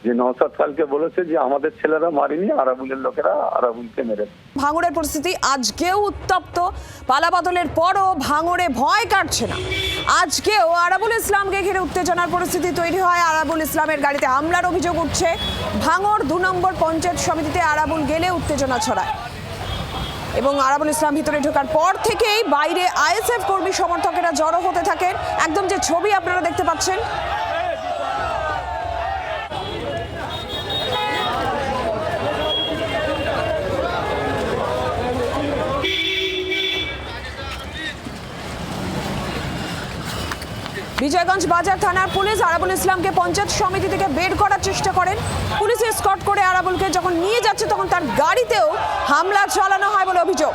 যে নওশাদ খানকে বলেছে যে আমাদের ছেলেরা মারিনি, আরাবুলের লোকেরা আরাবুলকে মেরেছে। ভাঙড়ের পরিস্থিতি আজকেও উত্তপ্ত। পালাবদলের পরও ভাঙড়ে ভয় কাটছে না। আজকেও আরাবুল ইসলামকে ঘিরে উত্তেজনার পরিস্থিতি তৈরি হয়। আরাবুল ইসলামের গাড়িতে হামলার অভিযোগ উঠছে। ভাঙড় ২ নম্বর পঞ্চায়েত সমিতিতে আরাবুল গেলে উত্তেজনা ছড়ায় এবং আরাবুল ইসলাম ভিতরে ঢোকার পর থেকেই বাইরে আইএসএফ কর্মী সমর্থকেরা জড়ো হতে থাকেন। একদম যে ছবি আপনারা দেখতে পাচ্ছেন, বিজয়গঞ্জ বাজার থানার পুলিশ আরাবুল ইসলামকে পঞ্চায়েত সমিতি থেকে বের করার চেষ্টা করেন। পুলিশ এসকর্ট করে আরাবুলকে যখন নিয়ে যাচ্ছে তখন তার গাড়িতেও হামলা চালানো হয় বলে অভিযোগ।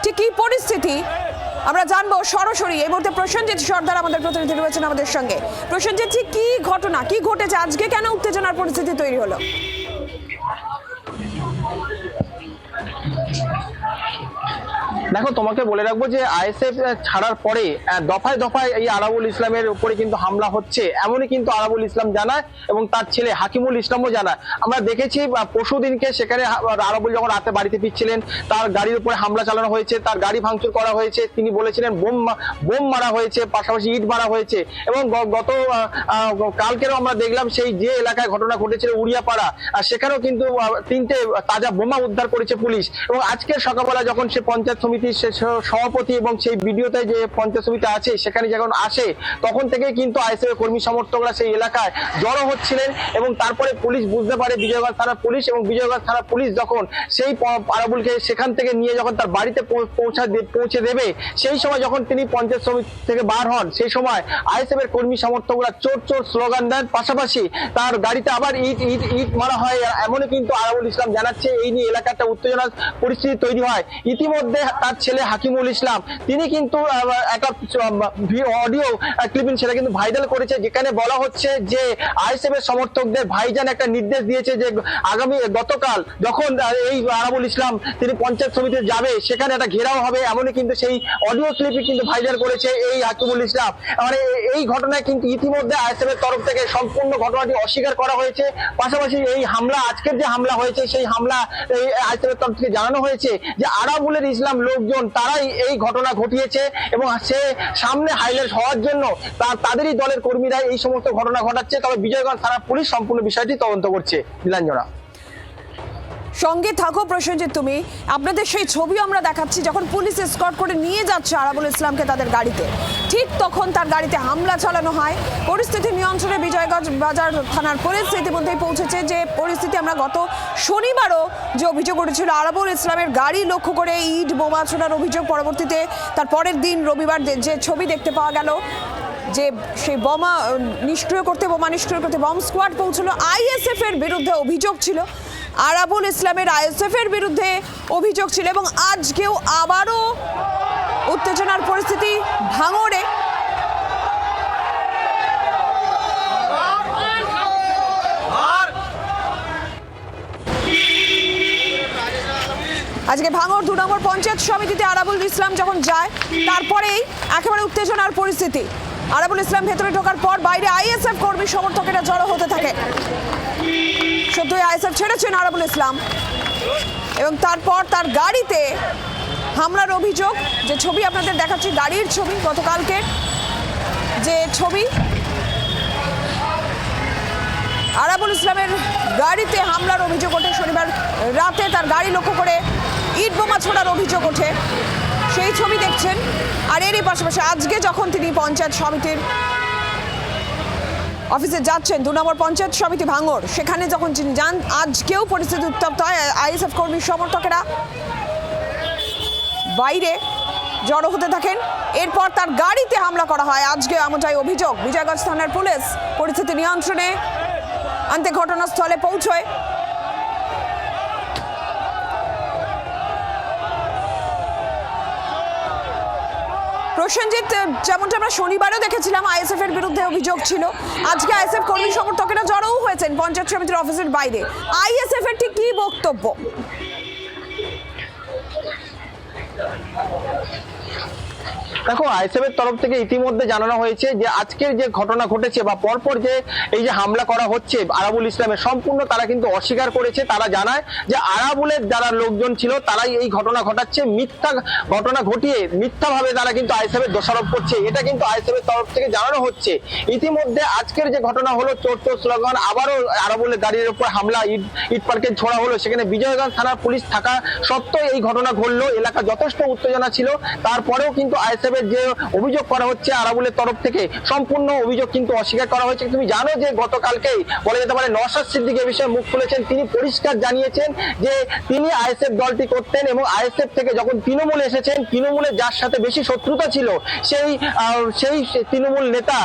ঠিক কি পরিস্থিতি আমরা জানবো সরাসরি। এই মুহূর্তে প্রসেনজিৎ সর্দার আমাদের প্রতিনিধি রয়েছেন আমাদের সঙ্গে। প্রসেনজিৎ, ঠিক কি ঘটনা, কি ঘটেছে আজকে, কেন উত্তেজনার পরিস্থিতি তৈরি হলো? দেখো, তোমাকে বলে রাখবো যে আইএসএফ ছাড়ার পরে দফায় দফায় এই আরাবুল ইসলামের উপরে কিন্তু হামলা হচ্ছে, এমনই কিন্তু আরাবুল ইসলাম জানায় এবং তার ছেলে হাকিমুল ইসলামও জানায়। আমরা দেখেছি পরশুদিনকে সেখানে আরাবুল যখন রাতে বাড়িতে ফিরছিলেন তার গাড়ির উপরে হামলা চালানো হয়েছে, তার গাড়ি ভাঙচুর করা হয়েছে, তিনি বলেছিলেন বোম মারা হয়েছে, পাশাপাশি ইট মারা হয়েছে। এবং গত কালকেরও আমরা দেখলাম সেই যে এলাকায় ঘটনা ঘটেছিল উড়িয়াপাড়া, সেখানেও কিন্তু 3টে তাজা বোমা উদ্ধার করেছে পুলিশ। এবং আজকে সকালবেলা যখন সে পঞ্চায়েত সমিতির সভাপতি এবং সেই ভিডিওতে যে পঞ্চায়েত সমিতি আছে সেখানে যখন আসে তখন থেকে কিন্তু আইএসএফ কর্মী সমর্থকরা সেই এলাকায় জড়ো হচ্ছিলেন। এবং তারপরে পুলিশ বুঝতে পারে, বিজয়গঞ্জ থানার পুলিশ এবং বিজয়গঞ্জ থানার পুলিশ যখন সেই আরাবুলকে সেখান থেকে নিয়ে যখন তার বাড়িতে পৌঁছে দেবে, সেই সময় যখন তিনি পঞ্চায়েত সমিতি থেকে বার হন সেই সময় আইএসএফ এর কর্মী সমর্থকরা চোর চোর স্লোগান দেন, পাশাপাশি তার গাড়িতে আবার ইট মারা হয়। এমনই কিন্তু আরাবুল ইসলাম জানাচ্ছে। এই নিয়ে এলাকাটা উত্তেজনার পরিস্থিতি তৈরি হয়। ইতিমধ্যে তার ছেলে হাকিমুল ইসলাম তিনি কিন্তু একটা অডিও ক্লিপিং সেটা কিন্তু ভাইরাল করেছে, যেখানে বলা হচ্ছে যে আইএসএফ এর সমর্থকদের ভাইজান একটা নির্দেশ দিয়েছে যে গতকাল যখন এই আরাবুল ইসলাম তিনি পঞ্চায়েত সমিতিতে যাবে সেখানে একটা ঘেরাও হবে, এমনই কিন্তু সেই অডিও ক্লিপই কিন্তু ভাইরাল করেছে এই হাকিমুল ইসলাম। মানে এই ঘটনায় কিন্তু ইতিমধ্যে আইএসএফ এর তরফ থেকে সম্পূর্ণ ঘটনাটি অস্বীকার করা হয়েছে। পাশাপাশি এই হামলা, আজকের যে হামলা হয়েছে সেই হামলা আইএসএফ এর তরফ থেকে জানানো হয়েছে যে আরাবুলের ইসলাম লোকজন তারাই এই ঘটনা ঘটিয়েছে এবং সে সামনে হাইলাইট হওয়ার জন্য তাদেরই দলের কর্মীরা এই সমস্ত ঘটনা ঘটাচ্ছে। তবে বিজয়গঞ্জ থানার পুলিশ সম্পূর্ণ বিষয়টি তদন্ত করছে। নীলাঞ্জনা, সঙ্গে থাকো প্রসেনজিৎ তুমি। আপনাদের সেই ছবি আমরা দেখাচ্ছি যখন পুলিশ এসকর্ট করে নিয়ে যাচ্ছে আরাবুল ইসলামকে তাদের গাড়িতে, ঠিক তখন তার গাড়িতে হামলা চালানো হয়। পরিস্থিতি নিয়ন্ত্রণে বিজয়গঞ্জ বাজার থানার পুলিশ ইতিমধ্যেই পৌঁছেছে। যে পরিস্থিতি আমরা গত শনিবারও যে অভিযোগ উঠেছিল আরাবুল ইসলামের গাড়ি লক্ষ্য করে ইট বোমা ছোড়ার অভিযোগ, পরবর্তীতে তার পরের দিন রবিবার যে ছবি দেখতে পাওয়া গেল যে সেই বোমা নিষ্ক্রিয় করতে বম স্কোয়াড পৌঁছলো। আইএসএফ এর বিরুদ্ধে অভিযোগ ছিল, আরাবুল ইসলামের আইএসএফ এর বিরুদ্ধে অভিযোগ ছিল এবং আজকেও আবারও উত্তেজনার পরিস্থিতি ভাঙড়ে। আজকে ভাঙড় ২ নম্বর পঞ্চায়েত সমিতিতে আরাবুল ইসলাম যখন যায় তারপরেই একেবারে উত্তেজনার পরিস্থিতি। আরাবুল ইসলাম ভেতরে ঢোকার পর বাইরে আইএসএফ কর্মী সমর্থকেরা জড়ো হতে থাকে। সত্যই আইএসএফ ছেড়েছেন আরাবুল ইসলাম এবং তারপর তার গাড়িতে হামলার অভিযোগ। যে ছবি আপনাদের দেখাচ্ছি, গাড়ির ছবি, গতকালকে যে ছবি, আরাবুল ইসলামের গাড়িতে হামলার অভিযোগ ওঠে। শনিবার রাতে তার গাড়ি লক্ষ্য করে ইট বোমা ছোড়ার অভিযোগ ওঠে, সেই ছবি দেখছেন। আর এরই পাশাপাশি আজকে যখন তিনি পঞ্চায়েত সমিতির অফিসে যাচ্ছেন, ২ নম্বর পঞ্চায়েত সমিতি ভাঙড়, সেখানে যখন তিনি যান আজকেও পরিস্থিতি উত্তপ্ত হয়। আইএসএফ কর্মী সমর্থকেরা বাইরে জড়ো হতে থাকেন। এরপর তার গাড়িতে হামলা করা হয় আজকে, এমনটাই অভিযোগ। বিজয়গঞ্জ থানার পুলিশ পরিস্থিতি নিয়ন্ত্রণে আনতে ঘটনাস্থলে পৌঁছয়। প্রসেনজিৎ, যেমনটা আমরা শনিবারও দেখেছিলাম আইএসএফ এর বিরুদ্ধে অভিযোগ ছিল, আজকে আইএসএফ কর্মী সমর্থকেরা জড়োও হয়েছেন পঞ্চায়েত সমিতির অফিসের বাইরে। আইএসএফ এর ঠিক কি বক্তব্য? দেখো আইএসএফ এর তরফ থেকে ইতিমধ্যে জানানো হয়েছে যে আজকের যে ঘটনা ঘটেছে বা পরপর যে এই যে হামলা করা হচ্ছে আরাবুল ইসলামের, সম্পূর্ণ তারা কিন্তু অস্বীকার করেছে। তারা জানায় যে আরাবুলের যারা লোকজন ছিল তারাই এই ঘটনা ঘটাচ্ছে, মিথ্যা ঘটনা ঘটিয়ে মিথ্যাভাবে তারা কিন্তু আইএসএফ এর দোষারোপ করছে, এটা কিন্তু আইএসএফ এর তরফ থেকে জানানো হচ্ছে। ইতিমধ্যে আজকের যে ঘটনা হলো, চোর চোর স্লোগান, আবারও আরাবুলের গাড়ির উপর হামলা, ইট পার্কে ছোড়া হলো, সেখানে বিজয়গঞ্জ থানার পুলিশ থাকা সত্ত্বেও এই ঘটনা ঘটলো। এলাকা যথেষ্ট উত্তেজনা ছিল, তারপরেও কিন্তু আইএসএফ এর যে অভিযোগ করা হচ্ছে আরাবুলের তরফ থেকে, সম্পূর্ণ অভিযোগ কিন্তু অস্বীকার করা হয়েছে। তুমি জানো যে গতকালকেই বলা যেতে পারে নওশাদ সিদ্দিকী এই বিষয়ে মুখ খুলেছেন, তিনি পরিষ্কার জানিয়েছেন যে তিনি আইএসএফ দলটি করতেন এবং আইএসএফ থেকে যখন তৃণমূল এসেছেন, তৃণমূলের যার সাথে বেশি শত্রুতা ছিল সেই তৃণমূল নেতা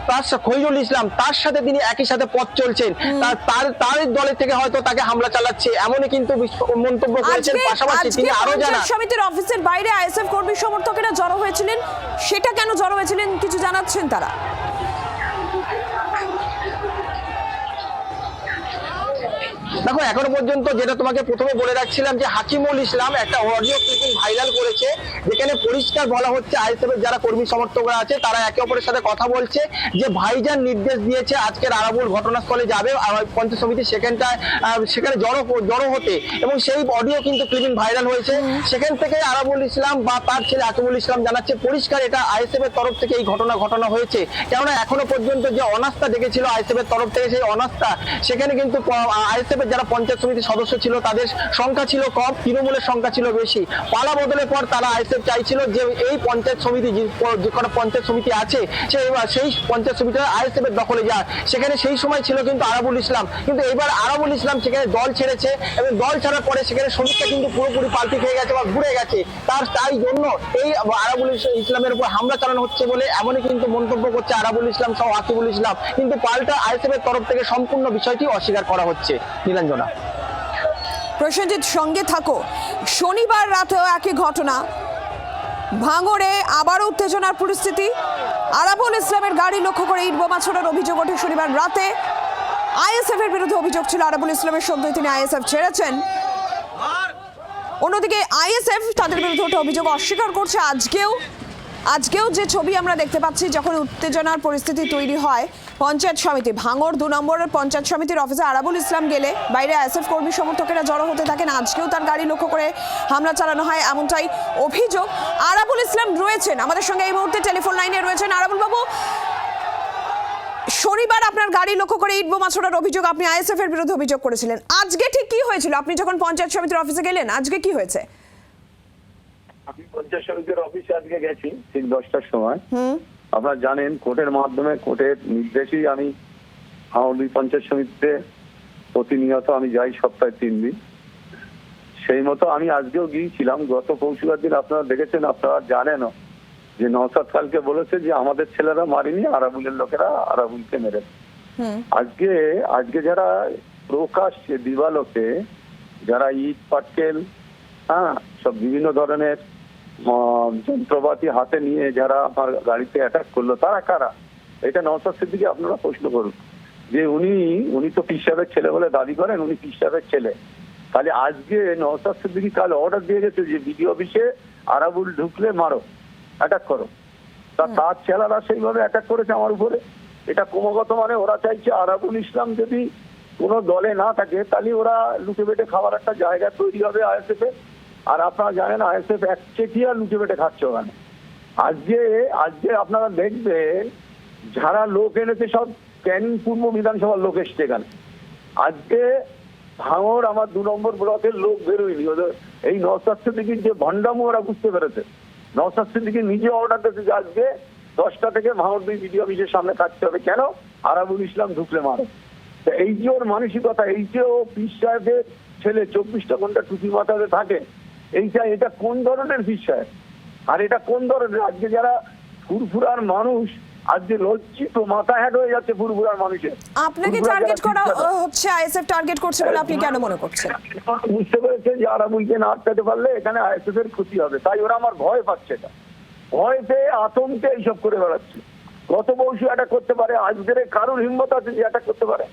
তার খৈরুল ইসলাম, তার সাথে তিনি একই সাথে পথ চলছেন, তার দলের থেকে হয়তো তাকে হামলা চালাচ্ছে, এমনই কিন্তু মন্তব্য করেছেন। পাশাপাশি তিনি আরো জানান সমিতির অফিসের বাইরে আইএসএফ কর্মী সমর্থকেরা জড়ো হয়েছিলেন, সেটা কেন জড়ো হয়েছিলেন কিছু জানাচ্ছেন তারা? দেখো এখনো পর্যন্ত যেটা তোমাকে প্রথমে বলে রাখছিলাম যে হাকিমুল ইসলাম একটা অডিও ক্লিপিং ভাইরাল করেছে, যেখানে পরিষ্কার বলা হচ্ছে আইএসএফ এর যারা কর্মী সমর্থকরা আছে তারা একে অপরের সাথে কথা বলছে যে ভাইজান নির্দেশ দিয়েছে আজকের আরাবুল ঘটনাস্থলে যাবে পঞ্চায়েত সমিতি সেখানে জড়ো হতে, এবং সেই অডিও কিন্তু ক্লিপিং ভাইরাল হয়েছে। সেখান থেকে আরাবুল ইসলাম বা তার ছেলে হাকিমুল ইসলাম জানাচ্ছে পরিষ্কার এটা আইএসএফ এর তরফ থেকে এই ঘটনা হয়েছে। কেননা এখনো পর্যন্ত যে অনাস্থা দেখেছিল আইএসএফ এর তরফ থেকে, সেই অনাস্থা সেখানে কিন্তু আইএসএফ যারা পঞ্চায়েত সমিতির সদস্য ছিল তাদের সংখ্যা ছিল কম, তৃণমূলের সংখ্যা ছিল বেশি। পালা বদলের পর তারা আইএসএফ চাইছিল যে এই পঞ্চায়েত সমিতি যে কটা পঞ্চায়েত সমিতি আছে সেই পঞ্চায়েত সমিতিটা আইএসএফ এর দখলে যায়। সেখানে সেই সময় ছিল কিন্তু আরাবুল ইসলাম, কিন্তু এবার আরাবুল ইসলাম সেখানে দল ছেড়েছে এবং দল ছাড়ার পরে সেখানে সমীক্ষা কিন্তু পুরোপুরি পাল্টি খেয়ে গেছে বা ঘুরে গেছে। তাই জন্য এই আরাবুল ইসলামের উপর হামলা চালানো হচ্ছে বলে এমনই কিন্তু মন্তব্য করছে আরাবুল ইসলাম সহ হাকিমুল ইসলাম, কিন্তু পাল্টা আইএসএফ এর তরফ থেকে সম্পূর্ণ বিষয়টি অস্বীকার করা হচ্ছে। নীলাঞ্জনা, প্রসেনজিৎ সঙ্গে থাকো। শনিবার রাতেও একই ঘটনা, ভাঙড়ে আবারও উত্তেজনার পরিস্থিতি। আরাবুল ইসলামের গাড়ি লক্ষ্য করে ইট বোমা ছোড়ার অভিযোগ ওঠে শনিবার রাতে। আইএসএফ এর বিরুদ্ধে অভিযোগ ছিল আরাবুল ইসলামের, সদ্যই তিনি আইএসএফ ছেড়েছেন। অন্যদিকে আইএসএফ তাদের বিরুদ্ধে ওঠা অভিযোগ অস্বীকার করছে। আজকেও যে ছবি আমরা দেখতে পাচ্ছি, যখন উত্তেজনার পরিস্থিতি তৈরি হয় পঞ্চায়েত সমিতি ভাঙড় 2 নম্বরের পঞ্চায়েত সমিতির অফিসে আরাবুল ইসলাম গেলে বাইরে আইএসএফ কর্মী সমর্থকেরা জড়ো হতে থাকেন। আজকেও তার গাড়ি লক্ষ্য করে হামলা চালানো হয়, এমনটাই অভিযোগ। আরাবুল ইসলাম রয়েছেন আমাদের সঙ্গে এই মুহূর্তে, টেলিফোন লাইনে রয়েছেন। আরাবুল বাবু, শনিবার আপনার গাড়ি লক্ষ্য করে ইট বোমা ছোড়ার অভিযোগ, আপনি আইএসএফ এর বিরুদ্ধে অভিযোগ করেছিলেন। আজকে ঠিক কি হয়েছিল? আপনি যখন পঞ্চায়েত সমিতির অফিসে গেলেন, আজকে কি হয়েছে? আমি পঞ্চায়েত সমিতির অফিসে আজকে গেছি ঠিক 10টার সময়। আপনারা জানেন কোর্টের মাধ্যমে, কোর্টের নির্দেশেই আমি হাওড়ি পঞ্চায়েত সমিতিতে প্রতিনিয়ত আমি যাই সপ্তাহে 3 দিন। সেই মতো আমি আজকেও গিয়েছিলাম। গত পৌষবার দিন আপনারা দেখেছেন, আপনারা জানেনও যে নওশাদ কালকে বলেছে যে আমাদের ছেলেরা মারিনি, আরাবুলের লোকেরা আরাবুলকে মেরেছে। আজকে যারা প্রকাশ্যে দিবালোকে যারা ইট পাটকেল সব বিভিন্ন ধরনের যন্ত্রপাতি হাতে নিয়ে যারা আমার গাড়িতে অ্যাটাক করলো, তারা কারা? এটা নওশাদ সিদ্দিকী আপনারা প্রশ্ন করুন যে উনি তো পীর সাহেবের ছেলে বলে দাবি করেন, উনি পীর সাহেবের ছেলে। তাহলে আজকে নওশাদ সিদ্দিকী কাল অর্ডার দিয়ে গেছে যে বিডিও অফিসে আরাবুল ঢুকলে মারো, অ্যাটাক করো। তার ছেলেরা সেইভাবে অ্যাটাক করেছে আমার উপরে। এটা ক্রমাগত মানে ওরা চাইছে আরাবুল ইসলাম যদি কোনো দলে না থাকে তাহলে ওরা লুটে বেটে খাওয়ার একটা জায়গা তৈরি হবে আইএসএফ এ। আর আপনারা জানেন আইএসএফ একচেটিয়া লুটে বেটে খাচ্ছে ওখানে। আজকে আপনারা দেখবেন যারা লোক এনেছে সব ক্যানিং পূর্ব বিধানসভার লোক এসছে এখানে। আজকে ভাঙড় আমার 2 নম্বর ব্লকের লোক বেরোয়নি। ওদের এই নওশাদ সিদ্দিকীর যে ভণ্ডামো ওরা বুঝতে পেরেছে। নওশাদ সিদ্দিকী নিজে অর্ডার দিয়েছে যে আজকে 10টা থেকে ভাঙড় বিডিও অফিসের সামনে থাকতে হবে। কেন? আরাবুল ইসলাম ঢুকলে মারো। এই যে ওর মানসিকতা, এই যে ও পীর সাহেবের ছেলে 24টা ঘন্টা টুপি মাথাতে থাকে, এটা কোন ধরনের পীর সাহেব? আর এটা কোন ধরনের? আজকে যারা ফুরফুরার মানুষ আজকে লজ্জিত, মাথা হ্যাট হয়ে যাচ্ছে ফুরফুরার মানুষের। আপনাকে টার্গেট করা হচ্ছে, আইএসএফ টার্গেট করছে বলে আপনি কেন মনে করছেন? বুঝতে পেরেছে যে আরাবুলকে না আটকাতে পারলে এখানে আইএসএফ এর ক্ষতি হবে, তাই ওরা আমার ভয় পাচ্ছে। এটা ভয় পেয়ে আতঙ্কে এইসব করে বেড়াচ্ছে। গত পরশু অ্যাটাক করতে পারে, আজকের কারোর হিম্মত আছে যে অ্যাটাক করতে পারে?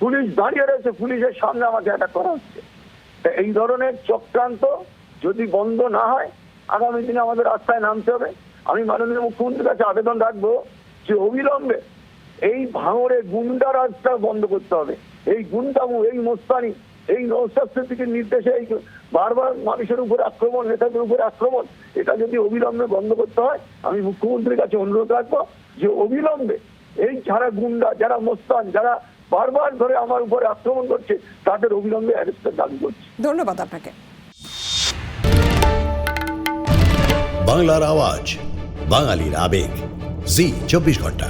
পুলিশ দাঁড়িয়ে রয়েছে, পুলিশের সামনে আমাকে অ্যাটাক করা হচ্ছে। এই ধরনের চক্রান্ত যদি বন্ধ না হয় আগামী দিনে আমাদের রাস্তায় নামতে হবে। আমি মাননীয় মুখ্যমন্ত্রীর কাছে আবেদন রাখবো যে অবিলম্বে এই ভাঙড়ে গুন্ডা রাজটা বন্ধ করতে হবে। এই গুন্ডামু, এই মোস্তানি, এই নওশাদ সিদ্দিকীর নির্দেশে এই বারবার মানুষের উপরে আক্রমণ, নেতাদের উপরে আক্রমণ, এটা যদি অবিলম্বে বন্ধ করতে হয়, আমি মুখ্যমন্ত্রীর কাছে অনুরোধ রাখবো যে অবিলম্বে এই যারা গুন্ডা, যারা মোস্তান, যারা বারবার ধরে আমার উপরে আক্রমণ করছে, তাদের অবিলম্বে অ্যারেস্টের দাবি করছি। ধন্যবাদ আপনাকে। বাংলার আওয়াজ, বাঙালির আবেগ, জি 24 ঘন্টা।